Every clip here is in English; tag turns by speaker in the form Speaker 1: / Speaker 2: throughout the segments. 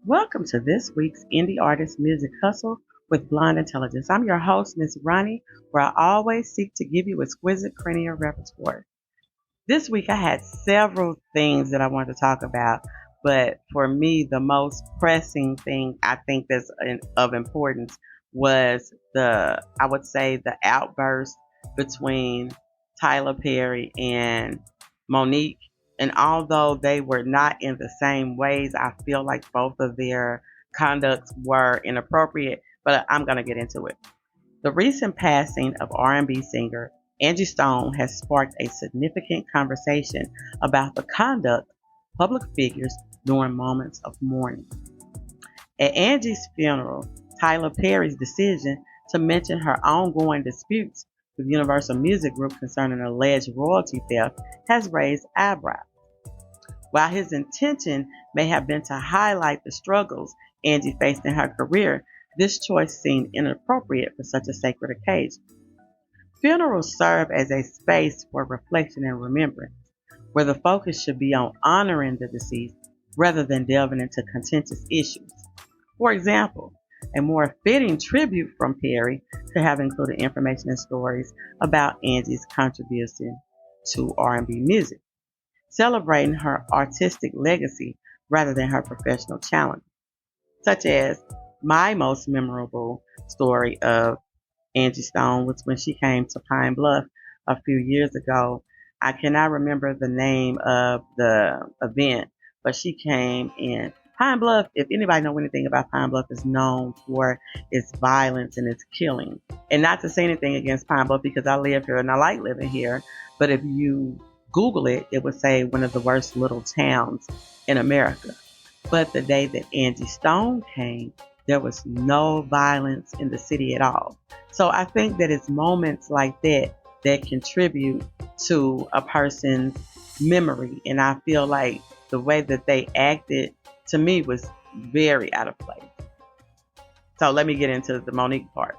Speaker 1: Welcome to this week's Indie Artist Music Hustle with Blonde Intelligence. I'm your host, Miss Roni, where I always seek to give you exquisite cranial repertoire. This week I had several things that I wanted to talk about, but for me, the most pressing thing I think that's of importance was the outburst between Tyler Perry and Monique. And although they were not in the same ways, I feel like both of their conducts were inappropriate, but I'm going to get into it. The recent passing of R&B singer Angie Stone has sparked a significant conversation about the conduct of public figures during moments of mourning. At Angie's funeral, Tyler Perry's decision to mention her ongoing disputes with Universal Music Group concerning alleged royalty theft has raised eyebrows. While his intention may have been to highlight the struggles Angie faced in her career, this choice seemed inappropriate for such a sacred occasion. Funerals serve as a space for reflection and remembrance, where the focus should be on honoring the deceased rather than delving into contentious issues. For example, a more fitting tribute from Perry could have included information and stories about Angie's contribution to R&B music, celebrating her artistic legacy rather than her professional challenges, such as my most memorable story of Angie Stone was when she came to Pine Bluff a few years ago. I cannot remember the name of the event, but she came in. Pine Bluff, if anybody know anything about Pine Bluff, is known for its violence and its killing. And not to say anything against Pine Bluff because I live here and I like living here, but if you Google it, it would say one of the worst little towns in America. But the day that Angie Stone came, there was no violence in the city at all. So I think that it's moments like that that contribute to a person's memory. And I feel like the way that they acted to me was very out of place. So let me get into the Monique part.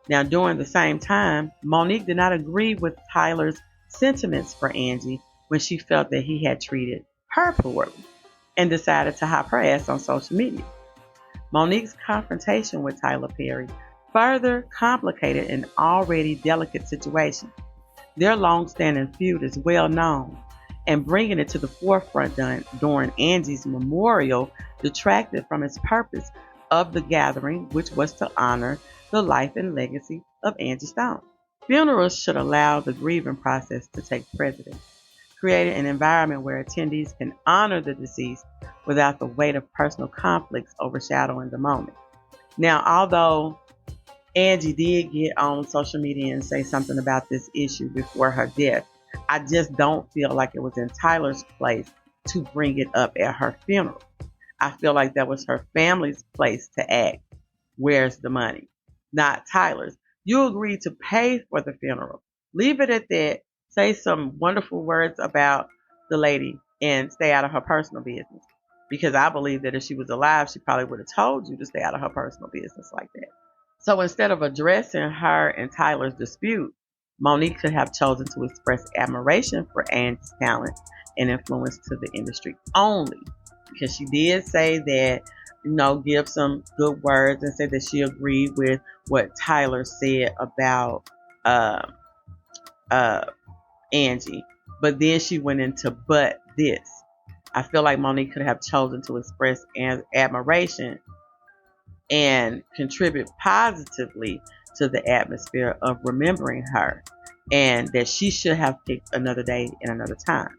Speaker 1: Now, during the same time, Monique did not agree with Tyler's sentiments for Angie when she felt that he had treated her poorly and decided to hop her ass on social media. Monique's confrontation with Tyler Perry further complicated an already delicate situation. Their long-standing feud is well known, and bringing it to the forefront during Angie's memorial detracted from its purpose of the gathering, which was to honor the life and legacy of Angie Stone. Funerals should allow the grieving process to take precedence, creating an environment where attendees can honor the deceased without the weight of personal conflicts overshadowing the moment. Now, although Angie did get on social media and say something about this issue before her death, I just don't feel like it was in Tyler's place to bring it up at her funeral. I feel like that was her family's place to act. Where's the money? Not Tyler's. You agreed to pay for the funeral. Leave it at that. Say some wonderful words about the lady and stay out of her personal business. Because I believe that if she was alive, she probably would have told you to stay out of her personal business like that. So instead of addressing her and Tyler's dispute, Monique could have chosen to express admiration for Angie's talent and influence to the industry only. Because she did say that, give some good words and say that she agreed with what Tyler said about Angie. But then she went into but this. I feel like Monique could have chosen to express admiration and contribute positively to the atmosphere of remembering her, and that she should have picked another day and another time.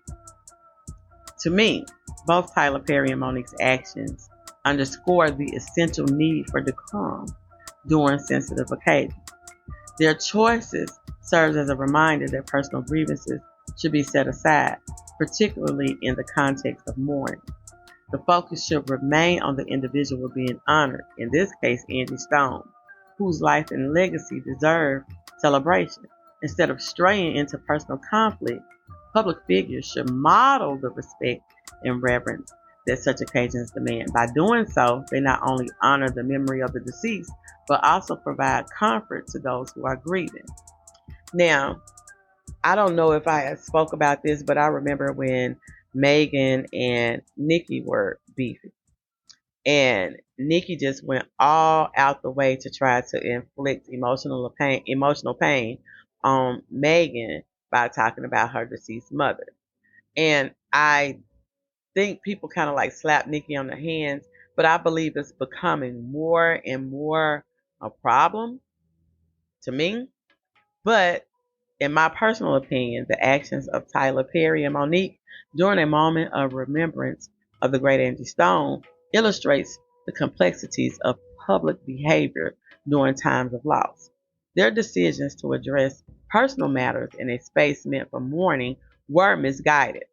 Speaker 1: To me, both Tyler Perry and Monique's actions underscore the essential need for decorum during sensitive occasions. Their choices serves as a reminder that personal grievances should be set aside, particularly in the context of mourning. The focus should remain on the individual being honored, in this case Angie Stone, whose life and legacy deserve celebration. Instead of straying into personal conflict, public figures should model the respect and reverence that such occasions demand. By doing so, they not only honor the memory of the deceased, but also provide comfort to those who are grieving. Now, I don't know if I spoke about this, but I remember when Megan and Nikki were beefing. And Nikki just went all out the way to try to inflict emotional pain on Megan by talking about her deceased mother. And I think people kind of like slap Nikki on the hands, but I believe it's becoming more and more a problem to me. But in my personal opinion, the actions of Tyler Perry and Monique during a moment of remembrance of the great Angie Stone illustrates the complexities of public behavior during times of loss. Their decisions to address personal matters in a space meant for mourning were misguided.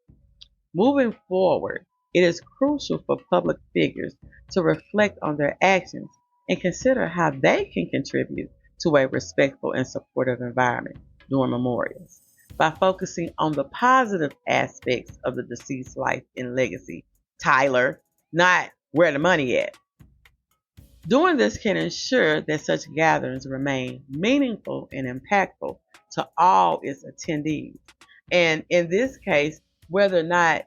Speaker 1: Moving forward, it is crucial for public figures to reflect on their actions and consider how they can contribute to a respectful and supportive environment during memorials. By focusing on the positive aspects of the deceased life and legacy, Tyler, not where the money at. Doing this can ensure that such gatherings remain meaningful and impactful to all its attendees. And in this case, whether or not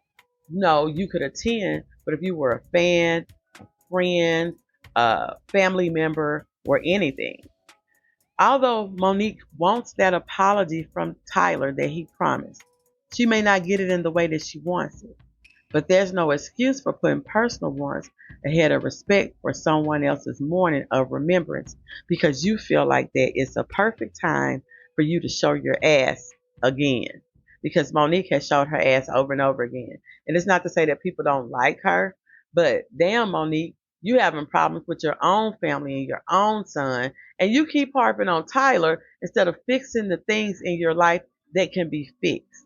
Speaker 1: you could attend, but if you were a fan, a friend, a family member, or anything. Although Monique wants that apology from Tyler that he promised, she may not get it in the way that she wants it. But there's no excuse for putting personal wants ahead of respect for someone else's mourning of remembrance because you feel like that it's a perfect time for you to show your ass again. Because Monique has showed her ass over and over again. And it's not to say that people don't like her, but damn, Monique, you having problems with your own family and your own son, and you keep harping on Tyler instead of fixing the things in your life that can be fixed.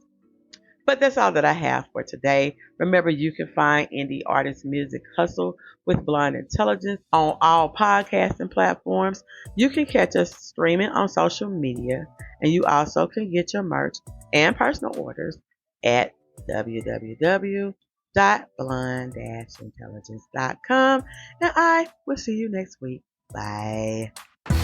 Speaker 1: But that's all that I have for today. Remember, you can find Indie Artist Music Hustle with Blind Intelligence on all podcasting platforms. You can catch us streaming on social media, and you also can get your merch and personal orders at www.blind-intelligence.com. And I will see you next week. Bye.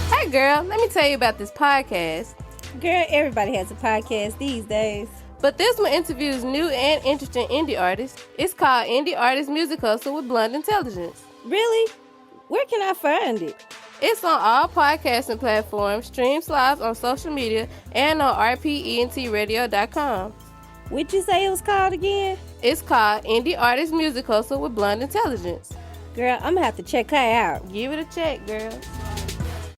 Speaker 2: Hey girl, let me tell you about this podcast.
Speaker 3: Girl, everybody has a podcast these days.
Speaker 2: But this one interviews new and interesting indie artists. It's called Indie Artist Music Hustle with Blunt Intelligence.
Speaker 3: Really? Where can I find it?
Speaker 2: It's on all podcasting platforms, streams live on social media, and on rpentradio.com.
Speaker 3: What'd you say it was called again?
Speaker 2: It's called Indie Artist Music Hustle with Blunt Intelligence.
Speaker 3: Girl, I'm gonna have to check her out.
Speaker 2: Give it a check, girl.